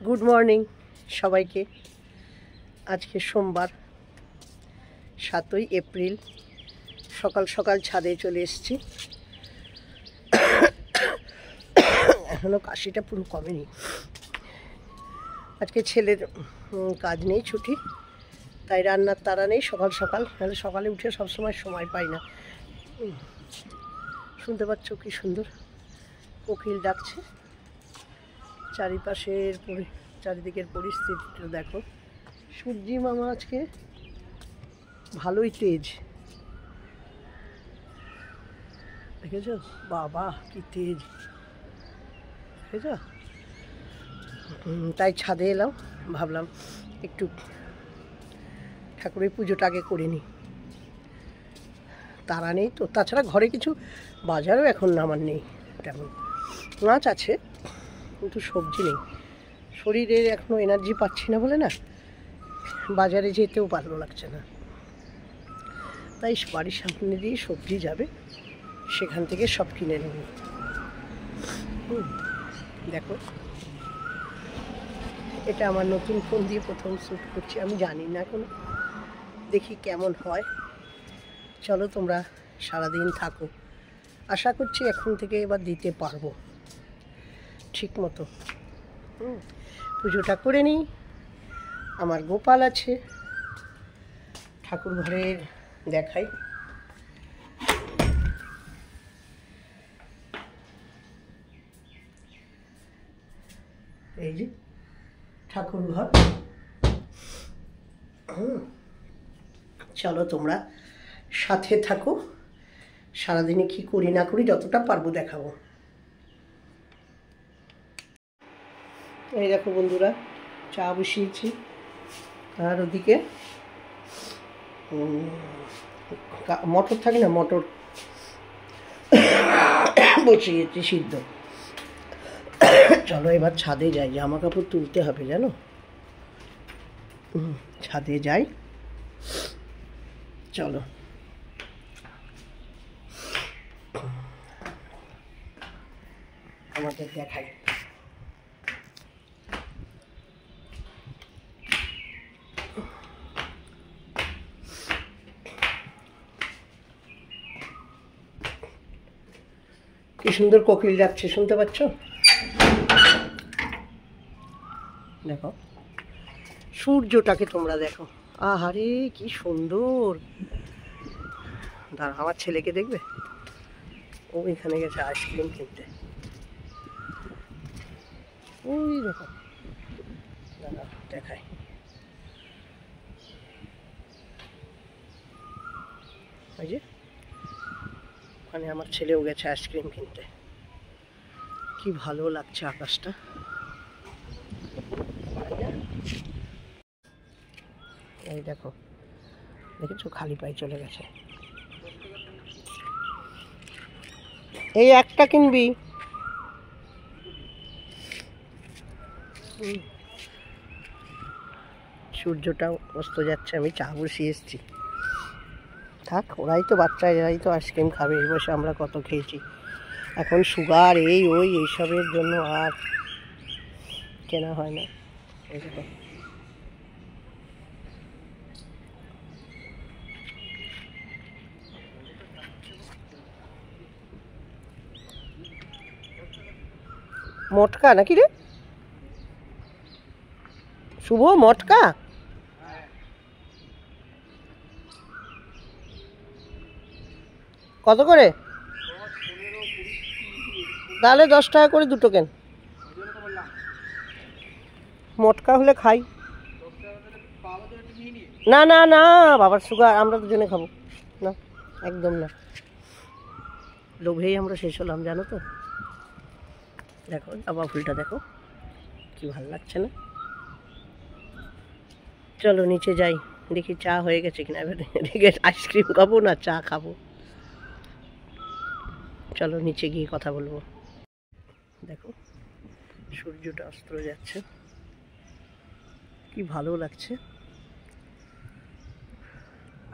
Good morning সবাইকে। আজকে সোমবার 7ই এপ্রিল, সকাল সকাল ছাদে চলে এসেছি। এখনও কাশিটা পুরো কমেনি। আজকে ছেলের কাজ নেই, ছুটি, তাই রান্নার তাড়া নেই। সকাল সকাল, নাহলে সকালে উঠে সবসময় সময় পাই না। শুনতে পাচ্ছ কি সুন্দর কোকিল ডাকছে। চারিদিকের পরিস্থিতিটা দেখো। সূর্যি মামা আজকে ভালোই তেজ, দেখেছ? বাবা কি তেজ, দেখেছ? তাই ছাদে এলাম, ভাবলাম একটু ঠাকুরের পুজোটা আগে করে নিই। তারা নেই তো, তাছাড়া ঘরে কিছু বাজারও এখন আমার নেই তেমন। মাছ আছে কিন্তু সবজি নেই। শরীরের এখনও এনার্জি পাচ্ছি না বলে না, বাজারে যেতেও ভালো লাগছে না। তাই বাড়ির সামনে দিয়ে সবজি যাবে, সেখান থেকে সব কিনে নেব। দেখো, এটা আমার নতুন ফোন দিয়ে প্রথম শ্যুট করছি। আমি জানি না এখন, দেখি কেমন হয়। চলো তোমরা সারাদিন থাকো, আশা করছি এখন থেকে এবার দিতে পারবো ঠিক মতো। পুজোটা করে নিই। আমার গোপাল আছে, ঠাকুর ঘরের দেখাই। এই যে ঠাকুর ঘর। চলো তোমরা সাথে থাকো, সারাদিনে কি করি না করি যতটা পারবো দেখাবো। এই দেখো বন্ধুরা, চা বসিয়েছি, আর ওদিকে মটর থাকে না, মটর বসিয়েছি সিদ্ধ। চলো এবার ছাদে যাই, জামা কাপড় তুলতে হবে জানো। ছাদে যাই, চলো। আমাদের দেখাই। কি সুন্দর কোকিল ডাকছে, শুনতে পাচ্ছ? দেখো সূর্যটাকে তোমরা দেখো, আহারে কি সুন্দর। দাঁড়া, আমার ছেলেকে দেখবে, ও এখানে গেছে আইসক্রিম কিনতে। ওই দেখো, দাঁড়া দেখাই। ওই যে ওখানে আমার ছেলেও গেছে আইসক্রিম কিনতে। কি ভালো লাগছে আকাশটা। এই দেখো, দেখেছো খালি পায়ে চলে গেছে। এই একটা কিনবি? সূর্যটাও অস্ত যাচ্ছে, আমি চা বসিয়ে এসেছি। থাক, ওরাই তো বাচ্চা, এরাই তো আইসক্রিম খাবে। এই বয়সে আমরা কত খেয়েছি। এখন সুগার এই ওই এইসবের জন্য আর কেনা হয় না। এই দেখো, মটকা নাকি রে শুভ? মটকা কত করে? তাহলে 10 টাকা করে দুটো কেন। মটকা হলে খাই। না না না, বাবার সুগার, আমরা দুজনে খাবো না, একদম না। লোভেই আমরা শেষ হলাম জানো তো। দেখো জবা ফুলটা দেখো, কি ভালো লাগছে না? চলো নিচে যাই, দেখি চা হয়ে গেছে কিনা। এবার আইসক্রিম খাবো না চা খাবো। চলো নিচে গিয়ে কথা বলবো। দেখো সূর্যটা অস্ত যাচ্ছে, কি ভালো লাগছে।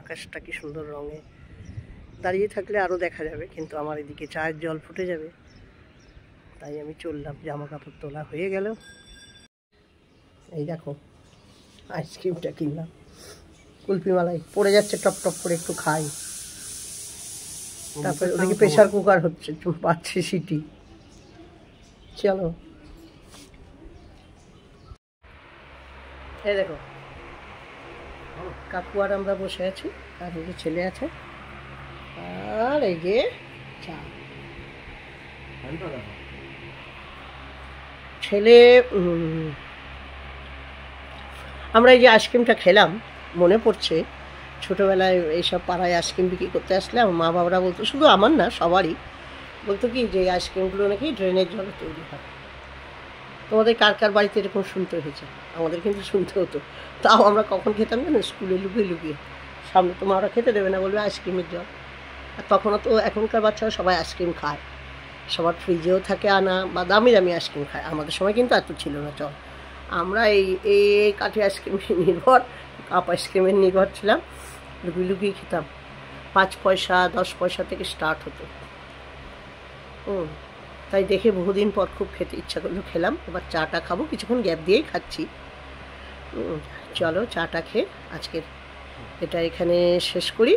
আকাশটা কি সুন্দর রঙে। দাঁড়িয়ে থাকলে আরও দেখা যাবে, কিন্তু আমার এদিকে চায়ের জল ফুটে যাবে, তাই আমি চললাম। জামা কাপড় তোলা হয়ে গেল। এই দেখো আইসক্রিমটা কিনলাম, কুলফি মালাই পড়ে যাচ্ছে টপ টপ করে, একটু খাই। তারপরে ওদিকে প্রেশার কুকার হচ্ছে, পাচ্ছি সিটি। চলো এই দেখো কাকু আর আমরা বসে আছি, আর ওই যে ছেলে আছে, আর এই যে চা। ছেলে আমরা এই যে আইসক্রিমটা খেলাম, মনে পড়ছে ছোটোবেলায় এইসব পাড়ায় আইসক্রিম বিক্রি করতে আসলে আমার মা বাবারা বলতো, শুধু আমার না সবারই বলতো কি যে এই আইসক্রিমগুলো নাকি ড্রেনের জলে তৈরি হয়। তোমাদের কার কার বাড়িতে এরকম শুনতে হয়েছে? আমাদের কিন্তু শুনতে হতো। তাও আমরা কখন খেতাম জানো? স্কুলে লুকিয়ে লুকিয়ে, সামনে তো মারা খেতে দেবে না, বলবে আইসক্রিমের জল। আর তখনও তো এখনকার বাচ্চারা সবাই আইসক্রিম খায়, সবার ফ্রিজেও থাকে আনা, বা দামি দামি আইসক্রিম খায়। আমাদের সময় কিন্তু এত ছিল না। চল আমরা এই এই কাঠি আইসক্রিমের নির্ভর, কাপ আইসক্রিমের নির্ভর ছিলাম, লুকিয়ে লুকিয়ে খেতাম। 5 পয়সা 10 পয়সা থেকে স্টার্ট হতো। তাই দেখে বহুদিন পর খুব খেতে ইচ্ছা করলো, খেলাম। এবার চাটা খাবো, কিছুক্ষণ গ্যাপ দিয়েই খাচ্ছি। চলো চাটা খেয়ে আজকের এটা এখানে শেষ করি।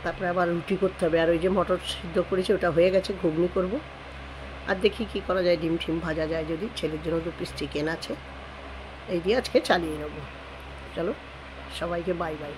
তারপরে আবার রুটি করতে হবে, আর ওই যে মটর সিদ্ধ করেছি ওটা হয়ে গেছে, ঘুগনি করব। আর দেখি কি করা যায়, ডিম টিম ভাজা যায় যদি, ছেলের জন্য 2 পিস চিকেন আছে, এই দিয়ে আজকে চালিয়ে নেবো। চলো সবাইকে বাই বাই।